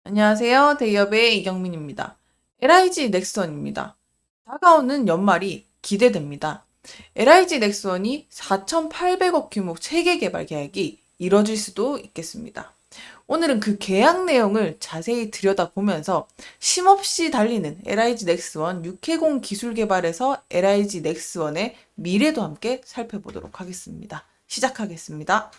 안녕하세요. 대기업의 이경민입니다. LIG 넥슨입니다. 다가오는 연말이 기대됩니다. LIG 넥슨이 4,800억 규모 체계 개발 계약이 이뤄질 수도 있겠습니다. 오늘은 그 계약 내용을 자세히 들여다보면서 쉼없이 달리는 LIG 넥슨 6회공 기술 개발에서 LIG 넥슨의 미래도 함께 살펴보도록 하겠습니다. 시작하겠습니다.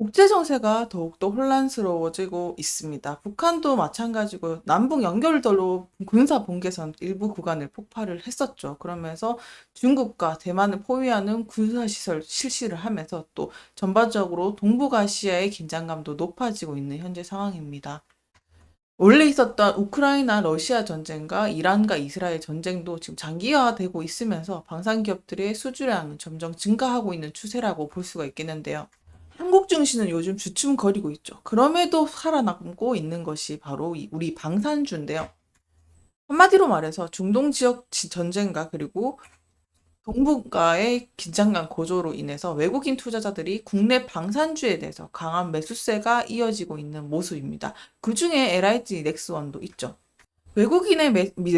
국제 정세가 더욱더 혼란스러워지고 있습니다. 북한도 마찬가지고 남북 연결도로 군사 분계선 일부 구간을 폭발을 했었죠. 그러면서 중국과 대만을 포위하는 군사시설 실시를 하면서 또 전반적으로 동북아시아의 긴장감도 높아지고 있는 현재 상황입니다. 원래 있었던 우크라이나 러시아 전쟁과 이란과 이스라엘 전쟁도 지금 장기화되고 있으면서 방산 기업들의 수주량은 점점 증가하고 있는 추세라고 볼 수가 있겠는데요. 한국 증시는 요즘 주춤거리고 있죠. 그럼에도 살아남고 있는 것이 바로 우리 방산주인데요. 한마디로 말해서 중동 지역 전쟁과 그리고 동북아의 긴장감 고조로 인해서 외국인 투자자들이 국내 방산주에 대해서 강한 매수세가 이어지고 있는 모습입니다. 그 중에 LIG 넥스원도 있죠. 외국인의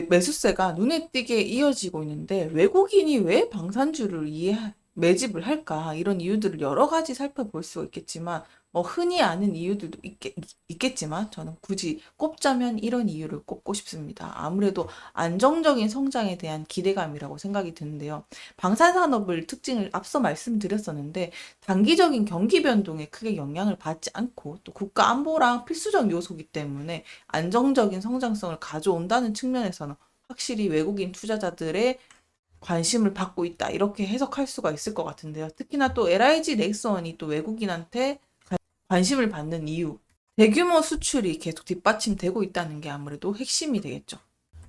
매수세가 눈에 띄게 이어지고 있는데 외국인이 왜 방산주를 매집을 할까? 이런 이유들을 여러 가지 살펴볼 수 있겠지만 흔히 아는 이유들도 있겠지만 저는 굳이 꼽자면 이런 이유를 꼽고 싶습니다. 아무래도 안정적인 성장에 대한 기대감이라고 생각이 드는데요. 방산산업을 특징을 앞서 말씀드렸었는데 단기적인 경기 변동에 크게 영향을 받지 않고 또 국가 안보랑 필수적 요소이기 때문에 안정적인 성장성을 가져온다는 측면에서는 확실히 외국인 투자자들의 관심을 받고 있다. 이렇게 해석할 수가 있을 것 같은데요. 특히나 또 LIG 넥슨이 또 외국인한테 관심을 받는 이유, 대규모 수출이 계속 뒷받침되고 있다는 게 아무래도 핵심이 되겠죠.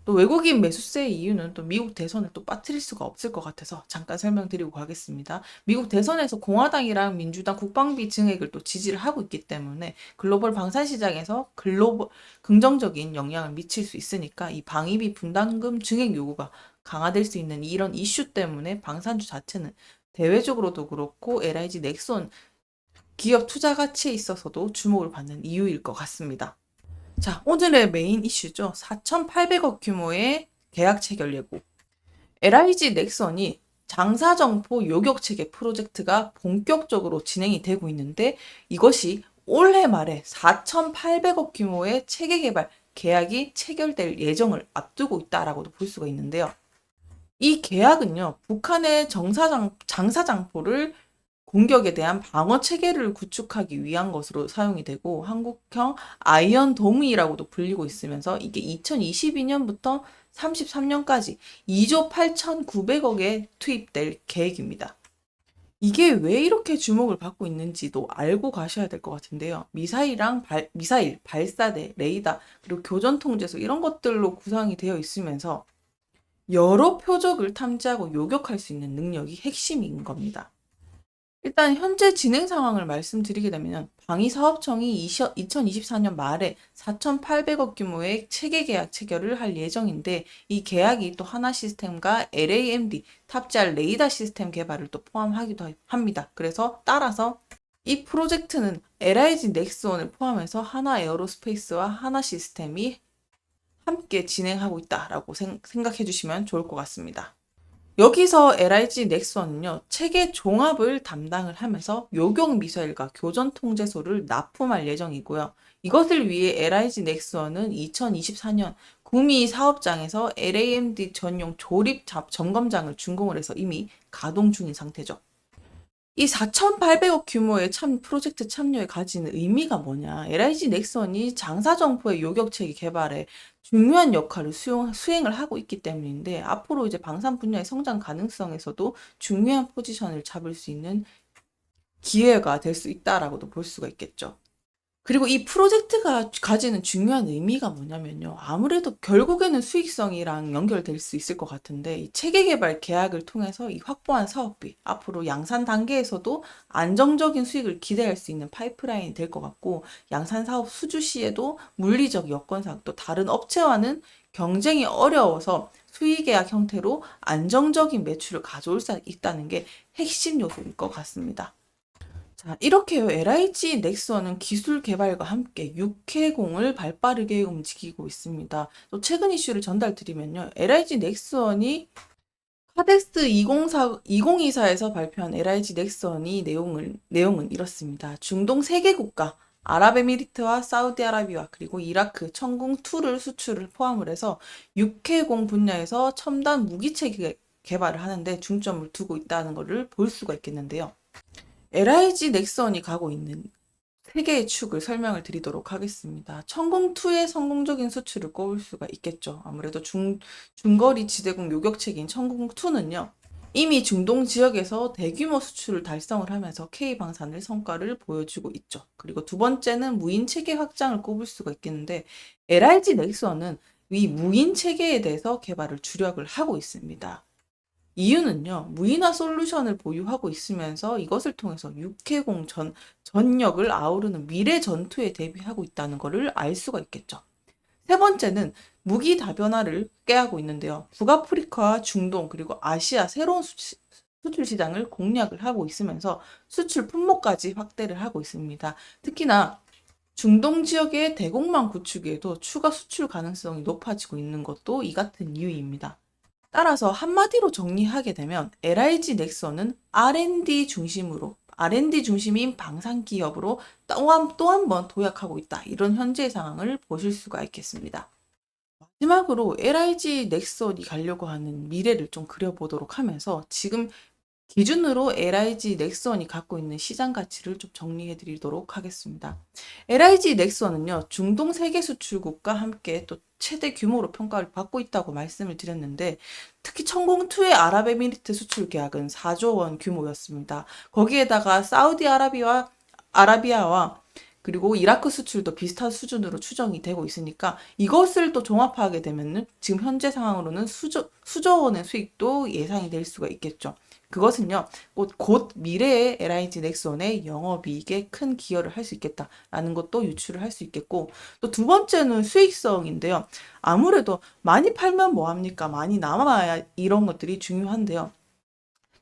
또 외국인 매수세의 이유는 또 미국 대선을 또 빠뜨릴 수가 없을 것 같아서 잠깐 설명드리고 가겠습니다. 미국 대선에서 공화당이랑 민주당 국방비 증액을 또 지지를 하고 있기 때문에 글로벌 방산 시장에서 긍정적인 영향을 미칠 수 있으니까 이 방위비 분담금 증액 요구가 강화될 수 있는 이런 이슈 때문에 방산주 자체는 대외적으로도 그렇고 LIG 넥슨 기업 투자 가치에 있어서도 주목을 받는 이유일 것 같습니다. 자, 오늘의 메인 이슈죠. 4,800억 규모의 계약 체결 예고. LIG 넥슨이 장사정포 요격체계 프로젝트가 본격적으로 진행이 되고 있는데 이것이 올해 말에 4,800억 규모의 체계 개발 계약이 체결될 예정을 앞두고 있다라고도 볼 수가 있는데요. 이 계약은요, 북한의 장사장포를 공격에 대한 방어 체계를 구축하기 위한 것으로 사용이 되고 한국형 아이언 도무이라고도 불리고 있으면서 이게 2022년부터 33년까지 2조 8,900억에 투입될 계획입니다. 이게 왜 이렇게 주목을 받고 있는지도 알고 가셔야 될 것 같은데요. 미사일, 발사대, 레이더, 그리고 교전 통제소 이런 것들로 구성이 되어 있으면서 여러 표적을 탐지하고 요격할 수 있는 능력이 핵심인 겁니다. 일단 현재 진행 상황을 말씀드리게 되면 방위사업청이 2024년 말에 4,800억 규모의 체계 계약 체결을 할 예정인데 이 계약이 또 하나 시스템과 LAMD 탑재할 레이더 시스템 개발을 또 포함하기도 합니다. 그래서 따라서 이 프로젝트는 LIG 넥슨을 포함해서 하나 에어로스페이스와 하나 시스템이 함께 진행하고 있다라고 생각해 주시면 좋을 것 같습니다. 여기서 LIG 넥슨은요, 체계 종합을 담당을 하면서 요격 미사일과 교전 통제소를 납품할 예정이고요. 이것을 위해 LIG 넥슨은 2024년 구미 사업장에서 LAMD 전용 조립 점검장을 준공을 해서 이미 가동 중인 상태죠. 이 4,800억 규모의 프로젝트 참여에 가지는 의미가 뭐냐. LIG 넥슨이 장사정포의 요격체계 개발에 중요한 역할을 수행을 하고 있기 때문인데, 앞으로 이제 방산 분야의 성장 가능성에서도 중요한 포지션을 잡을 수 있는 기회가 될 수 있다라고도 볼 수가 있겠죠. 그리고 이 프로젝트가 가지는 중요한 의미가 뭐냐면요. 아무래도 결국에는 수익성이랑 연결될 수 있을 것 같은데, 이 체계 개발 계약을 통해서 이 확보한 사업비, 앞으로 양산 단계에서도 안정적인 수익을 기대할 수 있는 파이프라인이 될 것 같고, 양산 사업 수주 시에도 물리적 여건상 또 다른 업체와는 경쟁이 어려워서 수의 계약 형태로 안정적인 매출을 가져올 수 있다는 게 핵심 요소일 것 같습니다. 자, 이렇게요. LIG 넥슨은 기술 개발과 함께 육해공을 발빠르게 움직이고 있습니다. 또 최근 이슈를 전달드리면요. LIG 넥슨이 카덱스 2024에서 발표한 LIG 넥슨이 내용은 이렇습니다. 중동 3개 국가, 아랍에미리트와 사우디아라비아 그리고 이라크, 천궁2를 수출을 포함을 해서 육해공 분야에서 첨단 무기체계 개발을 하는데 중점을 두고 있다는 것을 볼 수가 있겠는데요. LIG 넥슨이 가고 있는 세 개의 축을 설명을 드리도록 하겠습니다. 천궁2의 성공적인 수출을 꼽을 수가 있겠죠. 아무래도 중거리 지대공 요격체계인 천궁2는요. 이미 중동 지역에서 대규모 수출을 달성을 하면서 K방산을 성과를 보여주고 있죠. 그리고 두 번째는 무인 체계 확장을 꼽을 수가 있겠는데 LIG 넥슨은 이 무인 체계에 대해서 개발을 주력을 하고 있습니다. 이유는요, 무인화 솔루션을 보유하고 있으면서 이것을 통해서 육해공 전역을 아우르는 미래 전투에 대비하고 있다는 것을 알 수가 있겠죠. 세 번째는 무기 다변화를 꾀하고 있는데요. 북아프리카와 중동 그리고 아시아 새로운 수출 시장을 공략을 하고 있으면서 수출 품목까지 확대를 하고 있습니다. 특히나 중동 지역의 대공망 구축에도 추가 수출 가능성이 높아지고 있는 것도 이 같은 이유입니다. 따라서 한마디로 정리하게 되면 LIG 넥슨은 R&D 중심인 방산 기업으로 또 한 번 도약하고 있다. 이런 현재 상황을 보실 수가 있겠습니다. 마지막으로 LIG 넥슨이 가려고 하는 미래를 좀 그려보도록 하면서 지금 기준으로 LIG 넥슨이 갖고 있는 시장 가치를 좀 정리해 드리도록 하겠습니다. LIG 넥슨은요, 중동 세계 수출국과 함께 또 최대 규모로 평가를 받고 있다고 말씀을 드렸는데, 특히 천공투의 아랍에미리트 수출 계약은 4조 원 규모였습니다. 거기에다가 아라비아와 그리고 이라크 수출도 비슷한 수준으로 추정이 되고 있으니까 이것을 또 종합하게 되면은 지금 현재 상황으로는 수조 원의 수익도 예상이 될 수가 있겠죠. 그것은요, 곧 미래의 LIG 넥슨의 영업이익에 큰 기여를 할 수 있겠다라는 것도 유추를 할 수 있겠고, 또 두 번째는 수익성인데요. 아무래도 많이 팔면 뭐합니까? 많이 남아야 이런 것들이 중요한데요.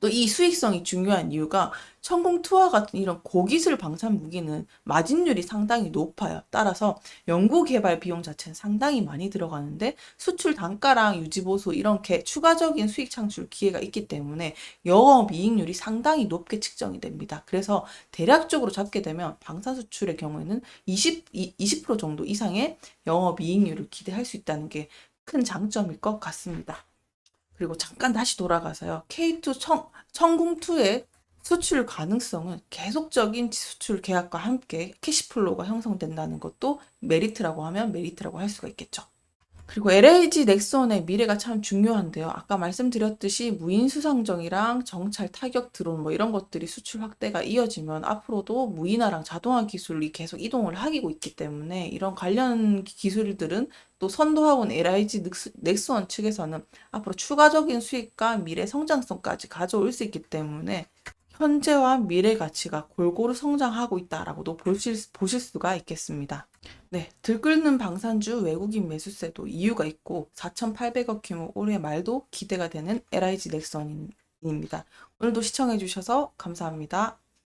또 이 수익성이 중요한 이유가 천공투와 같은 이런 고기술 방산 무기는 마진율이 상당히 높아요. 따라서 연구 개발 비용 자체는 상당히 많이 들어가는데 수출 단가랑 유지 보수 이렇게 추가적인 수익 창출 기회가 있기 때문에 영업 이익률이 상당히 높게 측정이 됩니다. 그래서 대략적으로 잡게 되면 방산 수출의 경우에는 20% 정도 이상의 영업 이익률을 기대할 수 있다는 게 큰 장점일 것 같습니다. 그리고 잠깐 다시 돌아가서요. K2 천궁2의 수출 가능성은 계속적인 수출 계약과 함께 캐시플로우가 형성된다는 것도 메리트라고 하면 메리트라고 할 수가 있겠죠. 그리고 LIG 넥슨의 미래가 참 중요한데요. 아까 말씀드렸듯이 무인 수상정이랑 정찰 타격 드론 뭐 이런 것들이 수출 확대가 이어지면 앞으로도 무인화랑 자동화 기술이 계속 이동을 하고 있기 때문에 이런 관련 기술들은 또 선도하고 온 LIG 넥슨 측에서는 앞으로 추가적인 수익과 미래 성장성까지 가져올 수 있기 때문에 현재와 미래 가치가 골고루 성장하고 있다라고도 보실 수가 있겠습니다. 네, 들끓는 방산주 외국인 매수세도 이유가 있고 4,800억 규모 올해 말도 기대가 되는 LIG 넥슨입니다. 오늘도 시청해주셔서 감사합니다.